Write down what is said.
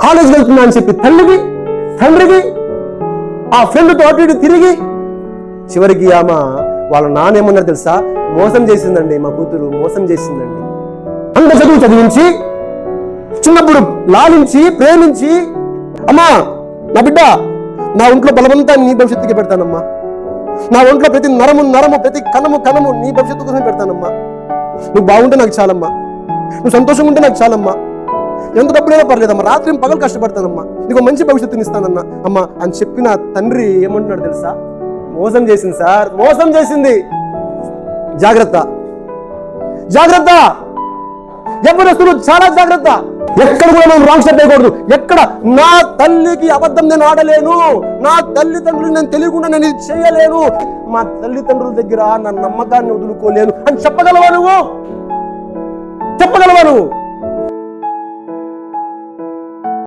College వెళ్తున్నా అని చెప్పి తండ్రికి ఆ ఫ్రెండ్తో అటు ఇటు తిరిగి చివరికి ఆమె వాళ్ళ నానేమన్నారు తెలుసా? మోసం చేసిందండి, మా కూతురు మోసం చేసిందండి. అంత చదువు చదివించి చిన్నప్పుడు లాలించి ప్రేమించి, అమ్మా నా బిడ్డ, నా ఒంట్లో బలవంతా నీ భవిష్యత్తుకి పెడతానమ్మా, నా ఒంట్లో ప్రతి నరము ప్రతి కణము నీ భవిష్యత్తు కోసం పెడతానమ్మా, నువ్వు బాగుంటే నాకు చాలమ్మా, నువ్వు సంతోషంగా ఉంటే నాకు చాలమ్మా, ఎంత డబ్బులైనా పర్లేదమ్మా, రాత్రి పగలు కష్టపడతానమ్మా, నీకు మంచి భవిష్యత్తుని ఇస్తానన్నా అమ్మా అని చెప్పిన తండ్రి ఏమంటున్నాడు తెలుసా? మోసం చేసింది సార్, మోసం చేసింది. జాగ్రత్త, ఎవరొస్తులు చాలా జాగ్రత్త. ఎక్కడ కూడా మనం రాంగ్ స్టెప్ వేయకూడదు. ఎక్కడ నా తల్లికి అబద్ధం నేను ఆడలేను, నా తల్లిదండ్రులు నేను తెలియకుండా నేను ఇది చేయలేను, మా తల్లిదండ్రుల దగ్గర నా నమ్మకాన్ని వదులుకోలేను అని చెప్పగలవా నువ్వు?